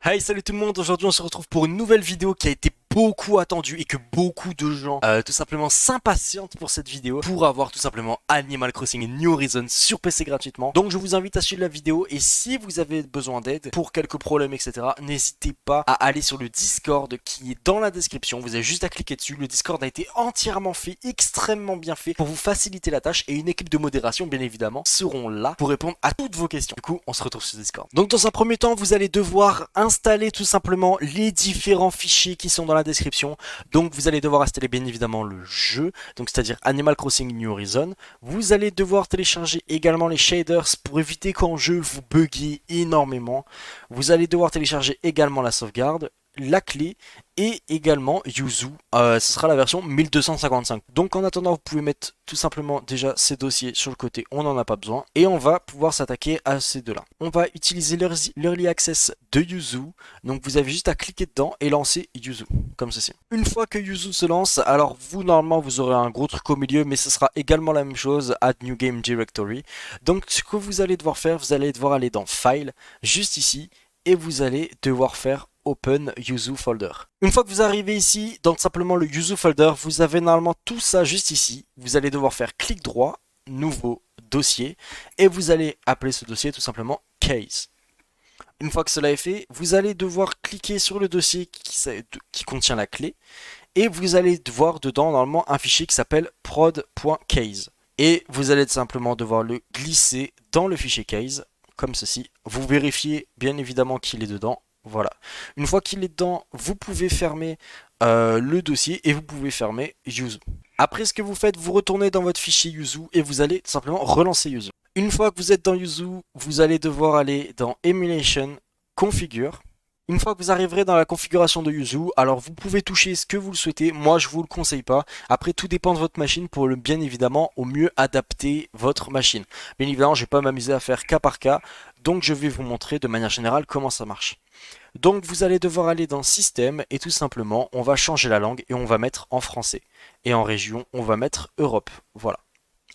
Hey, salut tout le monde, aujourd'hui on se retrouve pour une nouvelle vidéo qui a été beaucoup attendue et que beaucoup de gens tout simplement s'impatientent pour cette vidéo pour avoir tout simplement Animal Crossing New Horizons sur PC gratuitement. Donc je vous invite à suivre la vidéo et si vous avez besoin d'aide pour quelques problèmes etc, n'hésitez pas à aller sur le Discord qui est dans la description. Vous avez juste à cliquer dessus, le Discord a été entièrement fait, extrêmement bien fait pour vous faciliter la tâche et une équipe de modération bien évidemment seront là pour répondre à toutes vos questions. Du coup on se retrouve sur Discord. Donc dans un premier temps vous allez devoir installer tout simplement les différents fichiers qui sont dans la description. Donc vous allez devoir installer bien évidemment le jeu, donc c'est-à-dire Animal Crossing New Horizon. Vous allez devoir télécharger également les shaders pour éviter qu'en jeu vous buggiez énormément. Vous allez devoir télécharger également la sauvegarde, la clé et également Yuzu. Ce sera la version 1255. Donc en attendant, vous pouvez mettre tout simplement déjà ces dossiers sur le côté, on n'en a pas besoin. Et on va pouvoir s'attaquer à ces deux-là. On va utiliser l'Early Access de Yuzu. Donc vous avez juste à cliquer dedans et lancer Yuzu, comme ceci. Une fois que Yuzu se lance, alors vous normalement vous aurez un gros truc au milieu, mais ce sera également la même chose, Add New Game Directory. Donc ce que vous allez devoir faire, vous allez devoir aller dans File, juste ici, et vous allez devoir faire Open Yuzu Folder. Une fois que vous arrivez ici, dans simplement le Yuzu Folder, vous avez normalement tout ça juste ici. Vous allez devoir faire clic droit, nouveau dossier, et vous allez appeler ce dossier tout simplement Case. Une fois que cela est fait, vous allez devoir cliquer sur le dossier qui contient la clé, et vous allez voir dedans normalement un fichier qui s'appelle prod.case. Et vous allez simplement devoir le glisser dans le fichier case, comme ceci. Vous vérifiez bien évidemment qu'il est dedans. Voilà. Une fois qu'il est dedans, vous pouvez fermer le dossier et vous pouvez fermer Yuzu. Après ce que vous faites, vous retournez dans votre fichier Yuzu et vous allez simplement relancer Yuzu. Une fois que vous êtes dans Yuzu, vous allez devoir aller dans Emulation, Configure. Une fois que vous arriverez dans la configuration de Yuzu, alors vous pouvez toucher ce que vous le souhaitez, moi je vous le conseille pas. Après tout dépend de votre machine pour le bien évidemment au mieux adapter votre machine. Bien évidemment je vais pas m'amuser à faire cas par cas, donc je vais vous montrer de manière générale comment ça marche. Donc vous allez devoir aller dans Système et tout simplement on va changer la langue et on va mettre en français. Et en région on va mettre Europe, voilà.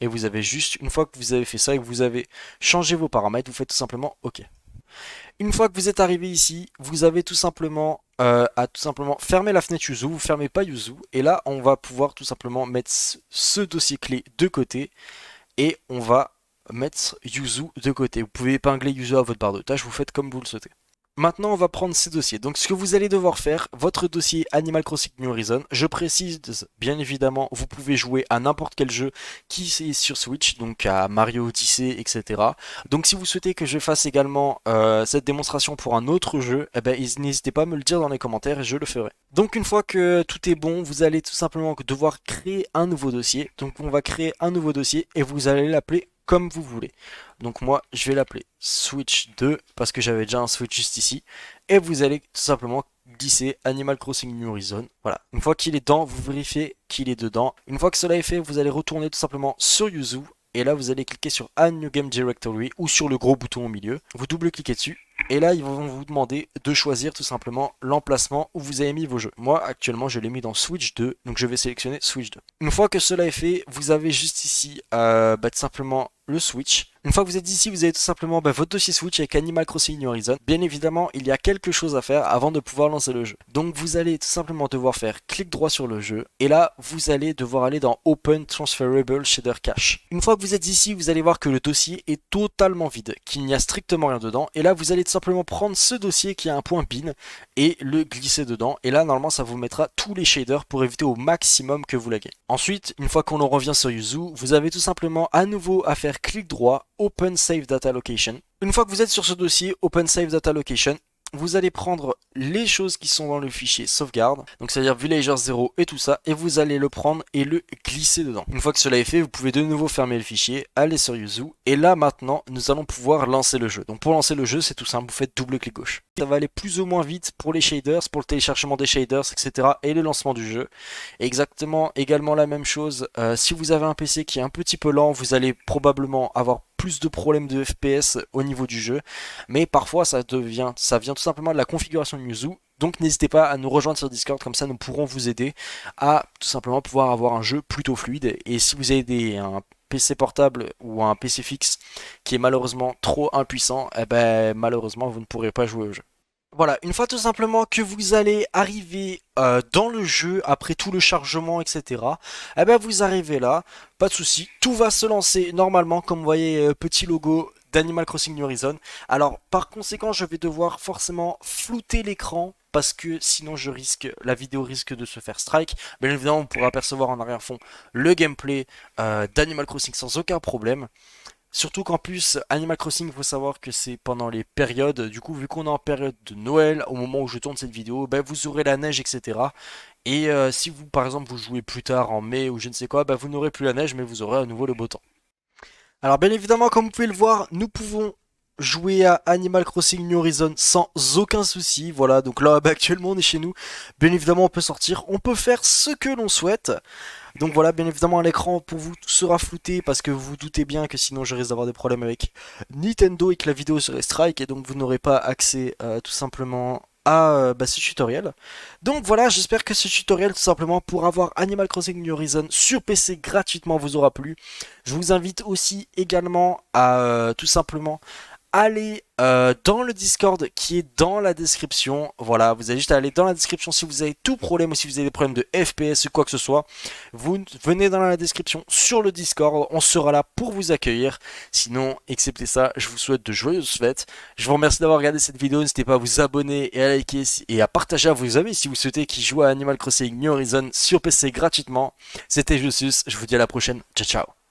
Et vous avez juste, une fois que vous avez fait ça et que vous avez changé vos paramètres, vous faites tout simplement OK. Une fois que vous êtes arrivé ici, vous avez tout simplement à tout simplement fermer la fenêtre Yuzu, vous fermez pas Yuzu, et là on va pouvoir tout simplement mettre ce dossier clé de côté, et on va mettre Yuzu de côté. Vous pouvez épingler Yuzu à votre barre de tâches, vous faites comme vous le souhaitez. Maintenant, on va prendre ces dossiers. Donc, ce que vous allez devoir faire, votre dossier Animal Crossing New Horizon, je précise, bien évidemment, vous pouvez jouer à n'importe quel jeu qui est sur Switch, donc à Mario Odyssey, etc. Donc, si vous souhaitez que je fasse également cette démonstration pour un autre jeu, eh ben, n'hésitez pas à me le dire dans les commentaires et je le ferai. Donc, une fois que tout est bon, vous allez tout simplement devoir créer un nouveau dossier. Donc, on va créer un nouveau dossier et vous allez l'appeler comme vous voulez. Donc moi, je vais l'appeler Switch 2 parce que j'avais déjà un Switch juste ici. Et vous allez tout simplement glisser Animal Crossing New Horizon. Voilà. Une fois qu'il est dedans, vous vérifiez qu'il est dedans. Une fois que cela est fait, vous allez retourner tout simplement sur Yuzu. Et là, vous allez cliquer sur Add New Game Directory ou sur le gros bouton au milieu. Vous double-cliquez dessus. Et là, ils vont vous demander de choisir tout simplement l'emplacement où vous avez mis vos jeux. Moi, actuellement, je l'ai mis dans Switch 2, donc je vais sélectionner Switch 2. Une fois que cela est fait, vous avez juste ici tout simplement le Switch. Une fois que vous êtes ici, vous avez tout simplement votre dossier Switch avec Animal Crossing New Horizon. Bien évidemment, il y a quelque chose à faire avant de pouvoir lancer le jeu. Donc vous allez tout simplement devoir faire clic droit sur le jeu. Et là, vous allez devoir aller dans Open Transferable Shader Cache. Une fois que vous êtes ici, vous allez voir que le dossier est totalement vide, qu'il n'y a strictement rien dedans. Et là, vous allez tout simplement prendre ce dossier qui a un point bin et le glisser dedans. Et là, normalement, ça vous mettra tous les shaders pour éviter au maximum que vous laguez. Ensuite, une fois qu'on en revient sur Yuzu, vous avez tout simplement à nouveau à faire clic droit, Open Save Data Location. Une fois que vous êtes sur ce dossier Open Save Data Location, vous allez prendre les choses qui sont dans le fichier sauvegarde, donc c'est-à-dire Villager 0 et tout ça, et vous allez le prendre et le glisser dedans. Une fois que cela est fait, vous pouvez de nouveau fermer le fichier, aller sur Yuzu, et là maintenant, nous allons pouvoir lancer le jeu. Donc pour lancer le jeu, c'est tout simple, vous faites double-clic gauche. Ça va aller plus ou moins vite pour les shaders, pour le téléchargement des shaders, etc. et le lancement du jeu. Exactement, également la même chose, si vous avez un PC qui est un petit peu lent, vous allez probablement avoir plus de problèmes de FPS au niveau du jeu, mais parfois ça vient tout simplement de la configuration de Yuzu. Donc n'hésitez pas à nous rejoindre sur Discord, comme ça nous pourrons vous aider à tout simplement pouvoir avoir un jeu plutôt fluide. Et si vous avez un PC portable ou un PC fixe qui est malheureusement trop impuissant, eh ben malheureusement vous ne pourrez pas jouer au jeu. Voilà, une fois tout simplement que vous allez arriver dans le jeu, après tout le chargement, etc., eh ben vous arrivez là, pas de souci, tout va se lancer normalement, comme vous voyez, petit logo d'Animal Crossing New Horizons. Alors, par conséquent, je vais devoir forcément flouter l'écran, parce que sinon la vidéo risque de se faire strike. Bien évidemment, on pourra apercevoir en arrière-fond le gameplay d'Animal Crossing sans aucun problème. Surtout qu'en plus, Animal Crossing, il faut savoir que c'est pendant les périodes. Du coup, vu qu'on est en période de Noël, au moment où je tourne cette vidéo, ben, vous aurez la neige, etc. Et si vous, par exemple, vous jouez plus tard en mai ou je ne sais quoi, ben, vous n'aurez plus la neige, mais vous aurez à nouveau le beau temps. Alors, bien évidemment, comme vous pouvez le voir, nous pouvons jouer à Animal Crossing New Horizons sans aucun souci. Voilà, donc là, ben, actuellement, on est chez nous. Bien évidemment, on peut sortir, on peut faire ce que l'on souhaite. Donc voilà, bien évidemment, l'écran pour vous sera flouté parce que vous vous doutez bien que sinon je risque d'avoir des problèmes avec Nintendo et que la vidéo serait strike et donc vous n'aurez pas accès tout simplement à ce tutoriel. Donc voilà, j'espère que ce tutoriel tout simplement pour avoir Animal Crossing New Horizons sur PC gratuitement vous aura plu. Je vous invite aussi également à tout simplement allez dans le Discord qui est dans la description. Voilà, vous avez juste à aller dans la description si vous avez tout problème ou si vous avez des problèmes de FPS ou quoi que ce soit. Vous venez dans la description sur le Discord, on sera là pour vous accueillir. Sinon, excepté ça, je vous souhaite de joyeuses fêtes. Je vous remercie d'avoir regardé cette vidéo. N'hésitez pas à vous abonner et à liker et à partager à vos amis si vous souhaitez qu'ils jouent à Animal Crossing New Horizons sur PC gratuitement. C'était Josus, je vous dis à la prochaine. Ciao ciao.